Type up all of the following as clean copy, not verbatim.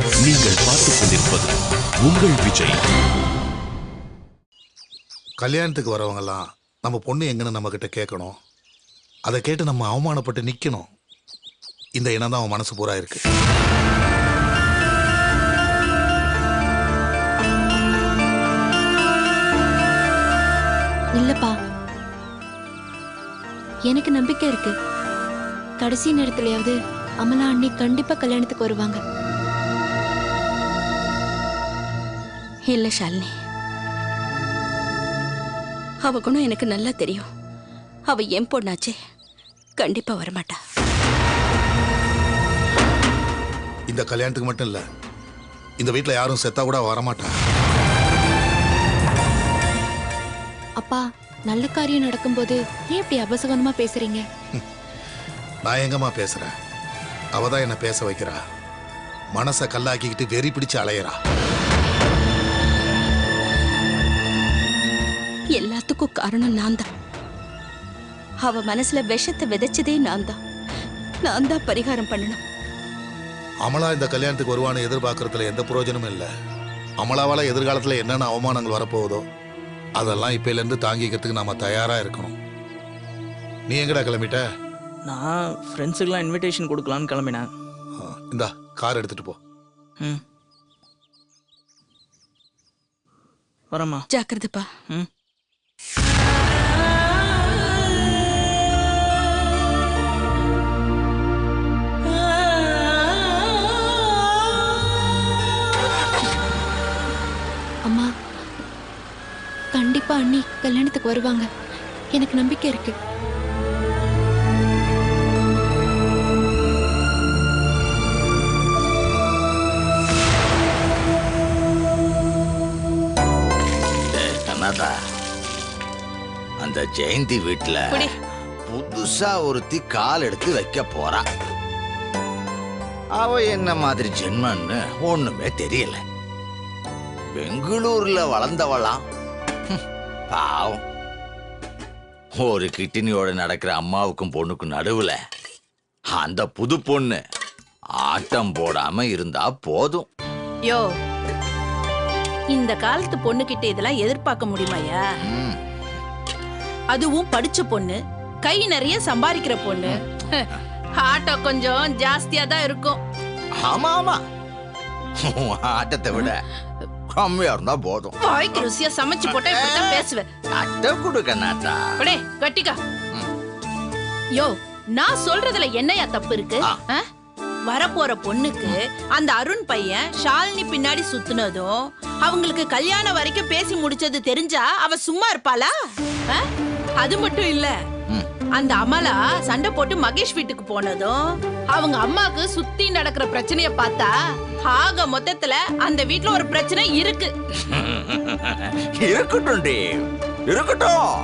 நீங்கள் பார்த்துக் கொண்டிருப்பது உங்கள் விஜய். கல்யாணத்துக்கு வரவங்கெல்லாம் நம்ம பொண்ணு எங்கன்னு நம்ம கிட்ட கேட்கணும். அதை கேட்டு நம்ம அவமானப்பட்டு நிக்கணும். இந்த இனம் தான் அவன் மனசு பூரா இருக்கு. இல்லப்பா, எனக்கு நம்பிக்கை இருக்கு. கடைசி நேரத்திலயாவது அமலா அண்ணி கண்டிப்பா கல்யாணத்துக்கு வருவாங்க. இல்ல ஷாலினி, அவ குணம் எனக்கு நல்லா தெரியும். அவ என் பொண்ணாச்சே, கண்டிப்பா வரமாட்டா. இந்த கல்யாணத்துக்கு மட்டும் இல்ல, இந்த வீட்டுல யாரும் செத்தா கூட வரமாட்டா. அப்பா, நல்ல காரியம் நடக்கும்போது ஏன் இப்படி அபசகனமா பேசுறீங்க? நான் எங்கம்மா பேசுறேன்? அவதான் என்ன பேச வைக்கிறா. மனசை கல்லாக்கிக்கிட்டு வெறி பிடிச்சு அலையறா. எல்லாத்துக்கும் காரணம் நான் தான். அவ மனசுல விஷத்தை விதைச்சதே நான் தான். நான் தான் பரிகாரம் பண்ணணும். அமலா இந்த கல்யாணத்துக்கு வருவான்னு எதிர்பார்க்கறதுல எந்த பிரயோஜனமும் இல்லை. அமலாவால எதிர்காலத்துல என்னென்ன அவமானங்கள் வரப்போகுதோ அதெல்லாம் இப்பையில இருந்து தாங்கிக்கிறதுக்கு நாம தயாரா இருக்கணும். நீ எங்கடா கிளம்பிட்ட? நான் ஃப்ரெண்ட்ஸுக்கெல்லாம் இன்விடேஷன் கொடுக்கலான்னு கிளம்பினேன். இந்தா கார் எடுத்துட்டு போ. வரமா? ஜாக்கிரதைப்பா. அம்மா, கண்டிப்பா அண்ணி கல்யாணத்துக்கு வருவாங்க. எனக்கு நம்பிக்கை இருக்கு. அந்த ஜெயந்தி வீட்டுல புதுசா ஒருத்தி கால் எடுத்து வைக்க போறா. அவ என்ன மாதிரி ஜென்மன்னு ஒண்ணுமே தெரியல. பெங்களூர்ல வளர்ந்தவளாம். பாவம், ஒரு கிட்டினியோட நடக்கிற அம்மாவுக்கும் பொண்ணுக்கும் நடுவுல அந்த புது பொண்ணு ஆட்டம் போடாம இருந்தா போதும். யோ, இந்த காலத்து பொண்ணு கிட்ட இதெல்லாம் எதிர்பார்க்க முடியுமாயா? அதுவும் படிச்ச பொண்ணு, கை நிறைய சம்பாதிக்கிற பொண்ணு. ஆட்டம் கொஞ்சம் ஜாஸ்தியா தான் இருக்கும். ஆமா ஆமா, ஆட்டத்தை விட கம்மியா இருந்தா போதும். வாய்க்கு ருசியா சமைச்சு போட்டா இப்படிதான் பேசுவேன். அட்டை கொடுக்க நாட்டா கட்டிக்கா. யோ, நான் சொல்றதுல என்னையா தப்பு இருக்கு? வரப்போற பொண்ணுக்கு அந்த அருண் பையன் ஷாலினி பின்னாடி சுத்துனதும் அவங்களுக்கு கல்யாணம் வரைக்கும் பேசி முடிச்சது தெரிஞ்சா அவ சும்மா இருப்பாளா? அது மட்டும் இல்ல, அந்த அமலா சண்டை போட்டு மகேஷ் வீட்டுக்கு போனதும் அவங்க அம்மாக்கு சுத்தி நடக்கிற பிரச்சனைய பார்த்தா ஆக மொத்தத்துல அந்த வீட்டுல ஒரு பிரச்சனை இருக்கு. இருக்கட்டும், இருக்கட்டும்.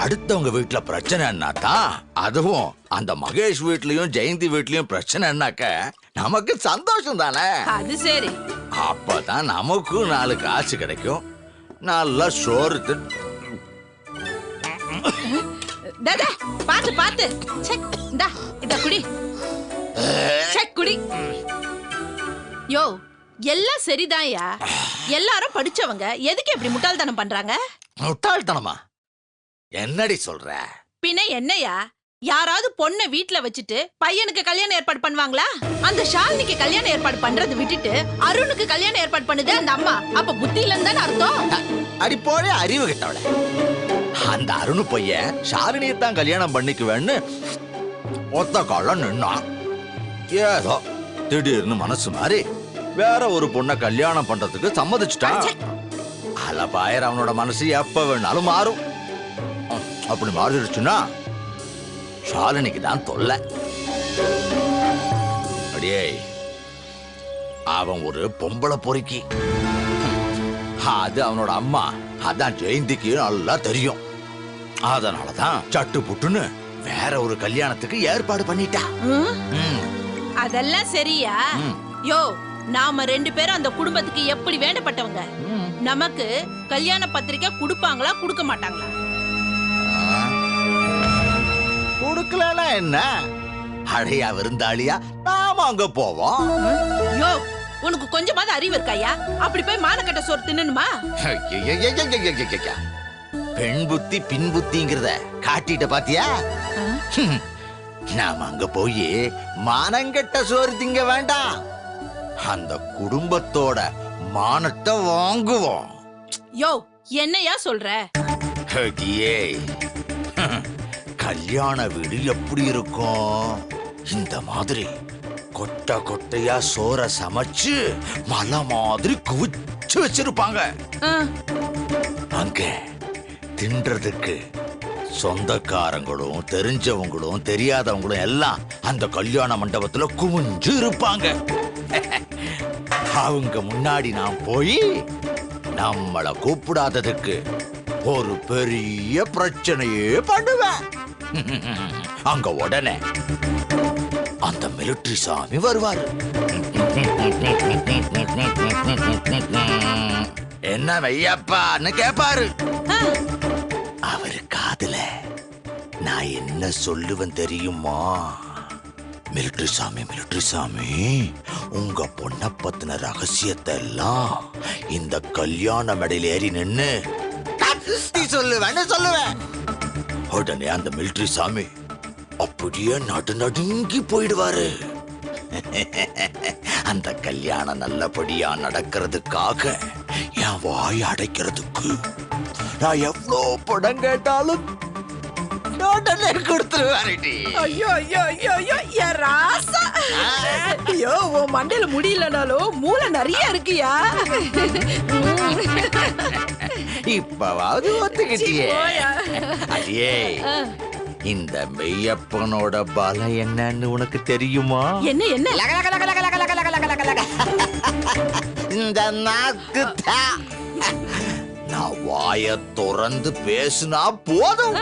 அடுத்தவங்க வீட்டுல பிரச்சனைன்னாதான், அதுவும் அந்த மகேஷ் வீட்லயும் ஜெயந்தி வீட்லயும் பிரச்சனைனாக்க நமக்கு சந்தோஷம் தானே. அது சரி. அப்பதான் நமக்கும் 4 காசு கிடைக்கும். நல்லா சோறு பாத்து பாத்து குடி குடி. யோ, எல்லாம் சரிதான்யா. எல்லாரும் படிச்சவங்க எதுக்கு இப்படி முட்டாள்தனம் பண்றாங்க? முட்டாள்தனமா? என்னடி சொல்ற? பின்ன என்னையா, யாராவது பொண்ணை வீட்டுல வச்சுட்டு பையனுக்கு கல்யாணம் ஏற்பாடு பண்ணுவாங்களா? அந்த ஷாலினிக்கு கல்யாணம் ஏற்பாடு பண்றது விட்டுட்டு அருணுக்கு கல்யாணம் ஏற்பாடு பண்ணுது அந்த அம்மா. அப்ப புத்தி இல்லன்னு தானே அர்த்தம்? அடி போலே அறிவு கிட்டவள. அந்த அருணு பையன் ஷாலினியை தான் கல்யாணம் பண்ணிக்குவேன்னு ஒத்த காலம் நின்னான். ஏதோ திடீர்னு மனசு மாறி வேற ஒரு பொண்ணை கல்யாணம் பண்றதுக்கு சம்மதிச்சுட்டான். அலபாயர் அவனோட மனசு எப்ப வேணாலும் மாறும். அப்படி மாறிடுச்சுன்னா ஷாலினிக்கு தான் தொல்லை. அடியே, அவன் ஒரு பொம்பளை பொறுக்கி. அது அவனோட அம்மா, அதான் ஜெயந்திக்கு நல்லா தெரியும். அதனாலதான் சட்டு புட்டுன்னு வேற ஒரு கல்யாணத்துக்கு ஏற்பாடு பண்ணிட்டா. அதெல்லாம் சரியா? யோ, நாம 2 பேரும் அந்த குடும்பத்துக்கு எப்படி வேண்டப்பட்டவங்க. நமக்கு கல்யாண பத்திரிக்கை கொடுப்பாங்களா கொடுக்க மாட்டாங்களா? கொடுக்கலனா என்ன? அடையா விருந்தாளியா நாம அங்க போவோம். யோ உனக்கு கொஞ்சமாவது அறிவு இருக்காயா? அப்படி போய் மானக்கட்ட சோறு தின்னுமா? பெண் புத்தி பின் புத்திங்கிறத காட்டிட்ட பாத்தியா? நாம அங்க போய் மானங்கெட்ட சோறு திங்க வேண்டாம், அந்த குடும்பத்தோட மானத்தை வாங்குவோம். யோ என்னையா சொல்ற? கல்யாண வீடு எப்படி இருக்கும்? இந்த மாதிரி கொட்டை கொட்டையா சோற சமைச்சு மலை மாதிரி குவிச்சு வச்சிருப்பாங்க. அங்க தின்றதுக்கு சொந்தக்காரங்களும் தெரிஞ்சவங்களும் தெரியாதவங்களும் எல்லாம் அந்த கல்யாண மண்டபத்துல குமிஞ்சு இருப்பாங்க. அவங்க முன்னாடி நான் போய் நம்மள கூப்பிடாததுக்கு ஒரு பெரிய பிரச்சனையே பண்ணுவேன். அங்க உடனே அந்த மிலிட்டரி சாமி வருவாரு. என்ன மெய்யப்பான்னு கேப்பாரு. அவரு காதுல நான் என்ன சொல்லுவேன் தெரியுமா? மிலிட்டரி சாமி உங்க பொண்ண பத்தின ரகசியத்தை எல்லாம் இந்த கல்யாண மேடையில் ஏறி நின்னு சொல்லுவேன். உடனே அந்த மிலிட்டரி சாமி அப்படியே நடுங்கி போயிடுவாரு. அந்த கல்யாணம் நல்லபடியா நடக்கிறதுக்காக என் வாய் அடைக்கிறதுக்கு நான் எவ்வளோ படம் கேட்டாலும் உடனே கொடுத்துருவாருடி. ஐயோ ஐயோ ஐயோ ஐயோ என் ராசா. ஐயோ உன் மண்டையில முடியலனாலும் மூளை நிறைய இருக்குயா. இப்பவாவது ஒத்துக்கிட்டியே. அடியே, இந்த மெய்யப்பனோட பலம் என்னன்னு உனக்கு தெரியுமா? என்ன என்ன? இந்த நாக்கு தான். நான் வாய திறந்து பேசினா போதும்,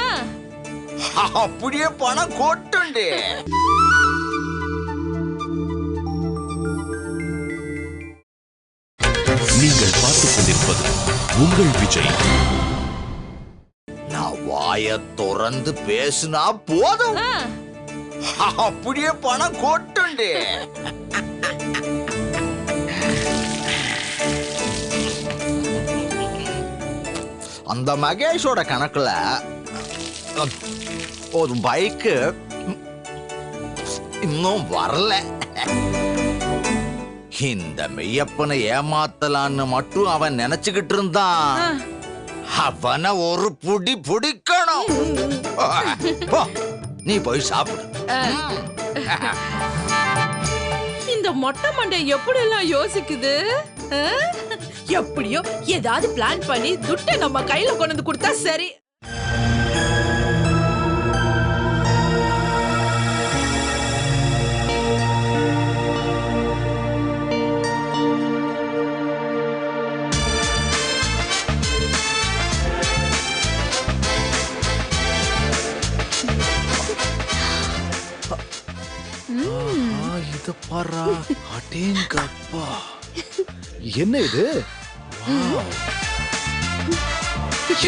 அப்படியே பணம் கொட்டுண்டு. நீங்கள் பார்த்துக் கொண்டிருப்பது உங்கள் விஜய். நான் வாய திறந்து பேசினா போதும், அப்படியே பணம் கொட்டுண்டு. அந்த மகேஷோட கணக்குல ஒரு பைக்கு இன்னும் வரல. இந்த மெய்யப்பனை ஏமாத்தலான்னு மட்டும் அவன் நினைச்சுக்கிட்டு இருந்தான். அவனை ஒரு புடி புடிக்கணும். நீ போய் சாப்பிடு. இந்த மொட்டை மண்டை எப்படி எல்லாம் யோசிக்குது? எப்படியோ ஏதாவது பிளான் பண்ணி துட்டை நம்ம கையில கொண்டு வந்து கொடுத்தா சரி. இது பாரா, அடேங்கப்பா, என்ன இது?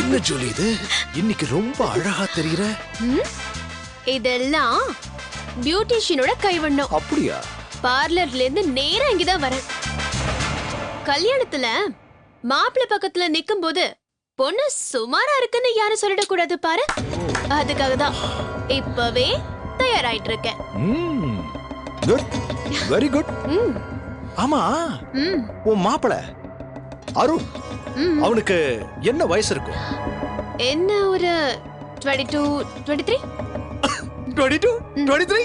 என்ன ஜோலி இது? இன்னைக்கு ரொம்ப அழகா தெரியுற. இதெல்லாம் பியூட்டிஷியனோட கைவண்ணம். அப்படியா? பார்லர்ல இருந்து நேரா இங்கதான் வரேன். கல்யாணத்துல மாப்பிள்ளை பக்கத்துல நிக்கும் போது பொண்ணு சுமாரா இருக்குன்னு யாரும் சொல்லிடக்கூடாது பாரு. அதுக்காக தான் இப்பவே தயாராயிட்டு இருக்கேன். Good, very good. ஆமா, உன் மாப்பிள்ளை அருண், அவனுக்கு என்ன வயசு இருக்கும்? என்ன ஒரு 22, 23. 22, 23.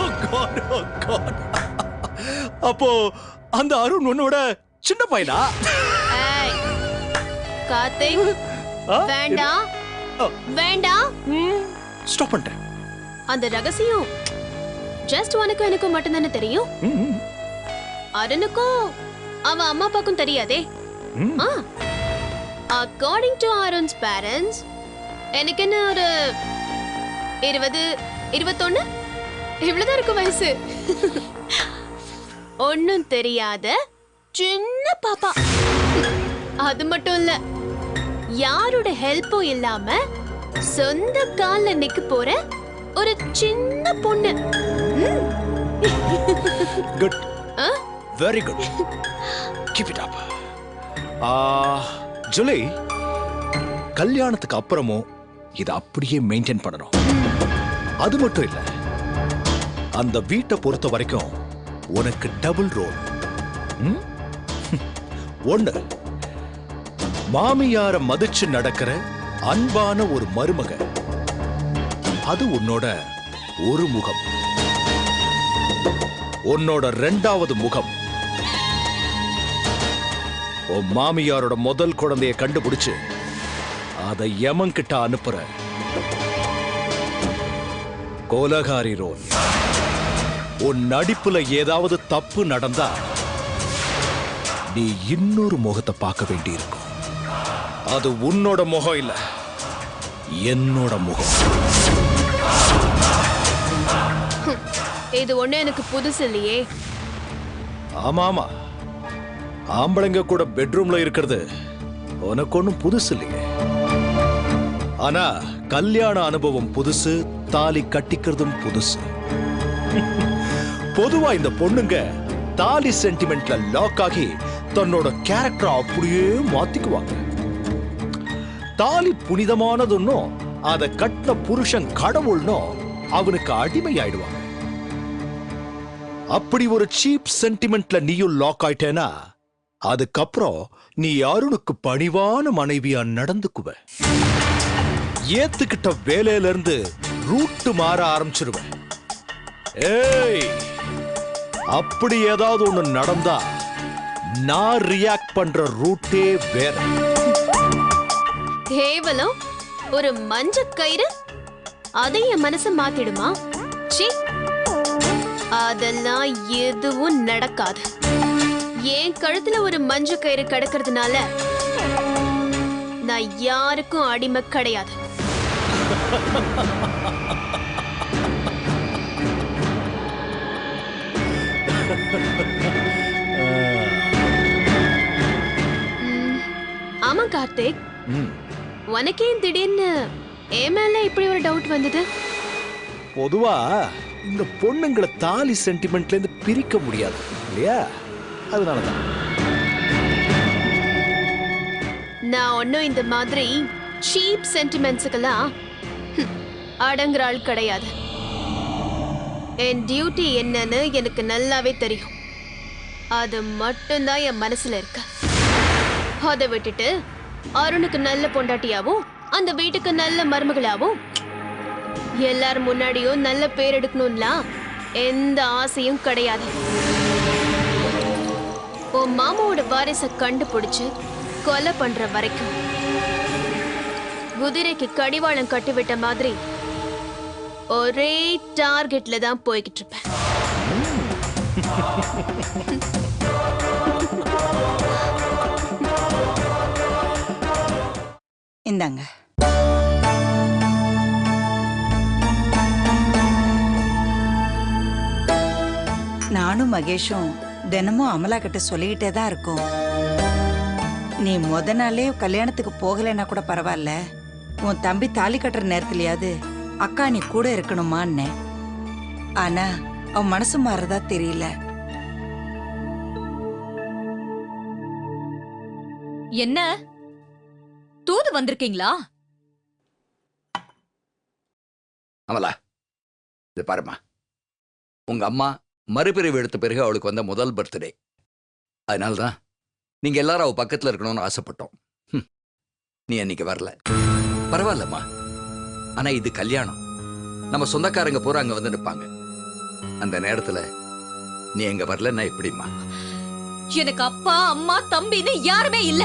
Oh God, oh God. அப்போ அந்த அருண் உன்னோட சின்ன பையனா? ஏய் கார்த்திக், வேண்டாம் வேண்டாம். ஸ்டாப் பண்ணிட்டேன். அந்த ரகசியம் ஜஸ்ட் உனக்கும் எனக்கும் மட்டும்தானே தெரியும். அருணுக்கும் அவன் அம்மா அப்பாக்கும் தெரியாதே. அக்கார்டிங் டு அருண்ஸ் பேரண்ட்ஸ் எனக்கு என்ன ஒரு 20, 21 இவ்வளவுதான் இருக்கும் வயசு. ஒன்னும் தெரியாத சின்ன பாப்பா. அது மட்டும் இல்ல, யாரோட ஹெல்ப்பும் இல்லாம சொந்த கால்ல நிக்க போற ஒரு சின்ன பொண்ணு. குட், ஆ? Very good, keep it up. Julie, கல்யாணத்துக்கு அப்புறமும் இதை அப்படியே மெயின்டைன் பண்ணணும். அது மட்டும் இல்ல, அந்த வீட்டை பொறுத்த வரைக்கும் உனக்கு டபுள் ரோல். ஒண்ணு, மாமியார மதிச்சு நடக்கிற அன்பான ஒரு மருமக, அது உன்னோட ஒரு முகம். உன்னோட ரெண்டாவது முகம், உன் மாமியாரோட முதல் குழந்தைய கண்டுபிடிச்சு அதை யமன்கிட்ட அனுப்புற கோலகாரி ரோல். உன் நடிப்புல ஏதாவது தப்பு நடந்தா நீ இன்னொரு முகத்தை பார்க்க வேண்டியிருக்கும். அது உன்னோட முகம் இல்ல, என்னோட முகம். இது ஒண்ணு எனக்கு புதுசு இல்லையே. ஆமா ஆமா, ஆம்பளைங்க கூட பெட்ரூம்ல இருக்கிறது உனக்கு ஒண்ணும் புதுசு இல்லையே. ஆனா கல்யாண அனுபவம் புதுசு, தாலி கட்டிக்கிறதும் புதுசு. பொதுவா இந்த பொண்ணுங்க தாலி சென்டிமெண்ட்ல லாக் ஆகி தன்னோட கேரக்டர் அப்படியே மாத்திக்குவாங்க. தாலி புனிதமானதுன்னும் அதை கட்டின புருஷன் கடவுள்னும் அவனுக்கு அடிமை ஆயிடுவாங்க. அப்படி ஒரு சீப் சென்டிமெண்ட்ல நீயும் லாக் ஆயிட்டேனா அதுக்கப்புறம் நீ அருணுக்கு பணிவான மனைவியா நடந்துக்குவ. ஏத்துக்கிட்ட வேலையில இருந்து ரூட் மாற ஆரம்பிச்சிருவ. ஏய், அப்படி ஏதாவது ஒண்ணு நடந்தா நான் ரியாக்ட் பண்ற ரூட்டே வேற. கேவலம் ஒரு மஞ்ச கயிறு அதை என் மனச மாத்திடுமா? சீ, அதெல்லாம் எதுவும் நடக்காது. என் கழுத்துல ஒரு மஞ்ச கயிறு கிடக்கிறதுனால நான் யாருக்கும் அடிமை கிடையாது. ஆமா கார்த்திக், உனக்கே திடீர்னு என் மேல இப்படி ஒரு டவுட் வந்தது? பொதுவா இந்த பொண்ணுங்களை தாலி சென்டிமெண்ட்ல இருந்து பிரிக்க முடியாது இல்லையா? அதனாலதான் நான் ஒன்னும் இந்த மாதிரி சீப் சென்டிமெண்ட்ஸுக்கெல்லாம் அடங்குற ஆள் கிடையாது. என் டியூட்டி என்னன்னு எனக்கு நல்லாவே தெரியும். அது மட்டும்தான் என் மனசுல இருக்கு. அதை விட்டுட்டு அருணுக்கு நல்ல பொண்டாட்டியாவும் அந்த வீட்டுக்கு நல்ல மருமகளாவும் எல்லாரும் முன்னாடியும் நல்ல பேர் எடுக்கணும்லாம் எந்த ஆசையும் கிடையாது. உன் மாமாவோட வாரிசை கண்டுபிடிச்சு கொலை பண்ற வரைக்கும் குதிரைக்கு கடிவாளம் கட்டிவிட்ட மாதிரி ஒரே டார்கெட்ல தான் போய்கிட்டு இருப்பேன். இந்தாங்க. நானும் மகேஷும் தினமும் அமலா கிட்ட சொல்லிக்கிட்டே தான் இருக்கோம். நீ முத நாளே கல்யாணத்துக்கு போகலைன்னா கூட பரவாயில்ல, உன் தம்பி தாலி கட்டுற நேரத்துலயாவது அக்கா நீ கூட இருக்கணுமான்னு. ஆனா அவன் மனசு மாறதா தெரியல. என்ன தூது வந்திருக்கீங்களா? அமலா, இது பாருமா, உங்க அம்மா மறுபிரிவு எடுத்த பிறகு அவளுக்கு வந்த முதல் பர்த்டே. அதனால்தான் நீங்க எல்லாரும் அவ பக்கத்துல இருக்கணும்னு ஆசைப்பட்டோம். நீ அன்னைக்கு வரல, பரவாயில்லம்மா. ஆனா இது கல்யாணம், நம்ம சொந்தக்காரங்க பூரா அங்க வந்து நிற்பாங்க. அந்த நேரத்துல நீ எங்க வரலன்னா எப்படிம்மா? எனக்கு அப்பா அம்மா தம்பின்னு யாருமே இல்ல.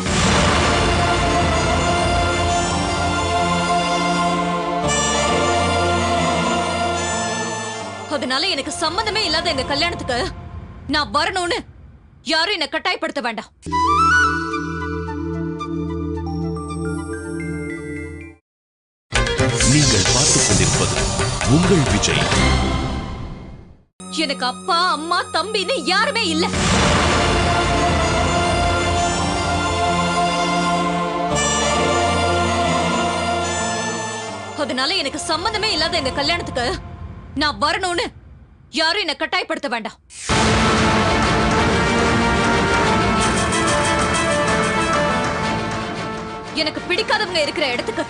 அதனால எனக்கு சம்மந்தமே இல்லாத எங்க கல்யாணத்துக்கு நான் வரணும்னு யாரும் என்ன கட்டாயப்படுத்த வேண்டாம். நீங்கள் பார்த்துக் கொண்டிருப்பது உங்கள் விஜய். எனக்கு அப்பா அம்மா தம்பின்னு யாருமே இல்ல. அதனால எனக்கு சம்பந்தமே இல்லாத எங்க கல்யாணத்துக்கு நான் வரணும்னு யாரும் என்ன கட்டாயப்படுத்த வேண்டாம். எனக்கு பிடிக்காதவங்க இருக்கிற இடத்துக்கு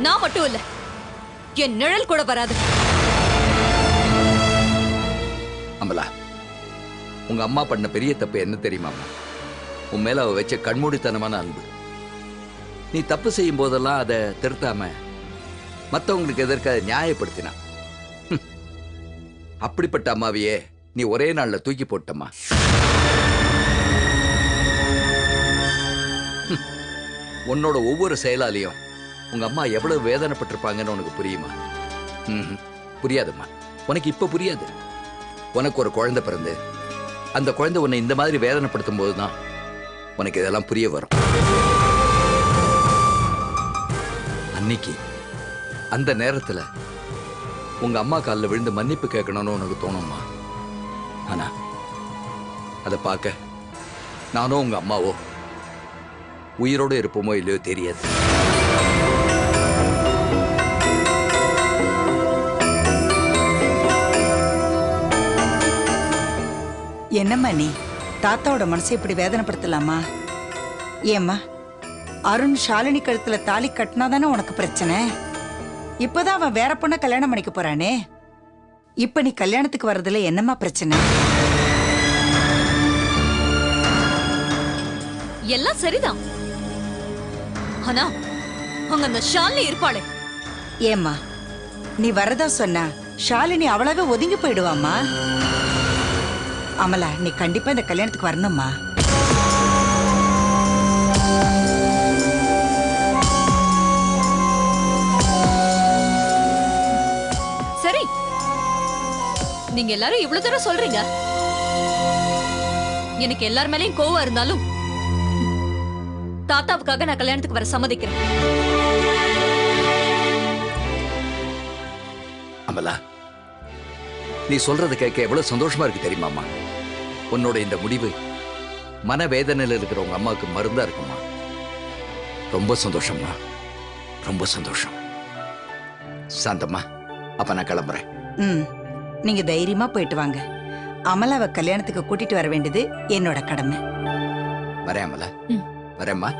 நான் மட்டும் இல்ல, என் நிழல் கூட வராது. அமலா, உங்க அம்மா பண்ண பெரிய தப்பு என்ன தெரியுமாமா? உன் மேல அவ வச்ச கண்மூடித்தனமான அன்பு. நீ தப்பு செய்யும் போதெல்லாம் அதை திருத்தாம மற்றவங்களுக்கு எதற்காக நியாயப்படுத்தினா. அப்படிப்பட்ட அம்மாவையே நீ ஒரே நாள்ல தூக்கி போட்டம்மா. உன்னோட ஒவ்வொரு செயலாலையும் உங்க அம்மா எவ்வளவு வேதனைப்பட்டிருப்பாங்கன்னு உனக்கு புரியுமா? புரியாதும்மா. உனக்கு இப்ப புரியாது. உனக்கு ஒரு குழந்தை பிறந்து அந்த குழந்தை உன்னை இந்த மாதிரி வேதனைப்படுத்தும் போதுதான் உனக்கு இதெல்லாம் புரிய வரும். அன்னைக்கு அந்த நேரத்துல உங்க அம்மா காலில் விழுந்து மன்னிப்பு கேட்கணும்னு உனக்கு தோணும்மா. ஆனா அதை பார்க்க நானோ உங்க அம்மாவோ உயிரோடு இருப்போமோ இல்லையோ தெரியாது. என்னம்மா நீ தாத்தாவோட மனசை இப்படி வேதனைப்படுத்தலாமா? ஏம்மா, அருண் ஷாலினி கழுத்துல தாலி கட்டினாதானே உனக்கு பிரச்சனை? இப்பதான் அவன் வேற பொண்ண கல்யாணம் பண்ணிக்க போறானே. இப்ப நீ கல்யாணத்துக்கு வர்றதுல என்னம்மா பிரச்சனை? எல்லாம் சரிதான். ஆனா அங்க அந்த ஷாலினி இருப்பாளே. ஏம்மா, நீ வரதா சொன்னா ஷாலினி அவ்வளவே ஒதுங்கி போயிடுவாமா? அமலா, நீ கண்டிப்பா இந்த கல்யாணத்துக்கு வரணும்மா. சரி, நீங்க எல்லாரும் இவ்வளவு தூரம் சொல்றீங்க. எனக்கு எல்லார் மேலயும் கோவம் இருந்தாலும் தாத்தாவுக்காக நான் கல்யாணத்துக்கு வர சம்மதிக்கிறேன். அமலா, நீ சொல்றதை கேட்க எவ்வளவு சந்தோஷமா இருக்கு தெரியுமாமா? உன்னோட இந்த முடிவு மனவேதனையில் இருக்கிற உங்க அம்மாவுக்கு மருந்தா இருக்குமா? ரொம்ப சந்தோஷம்மா, ரொம்ப சந்தோஷம். சாந்தம்மா, அப்ப நான் கிளம்புறேன். நீங்க தைரியமா போயிட்டு வாங்க. அமலாவை கல்யாணத்துக்கு கூட்டிட்டு வர வேண்டியது என்னோட கடமை. வரேன் அமலா, வரேம்மா.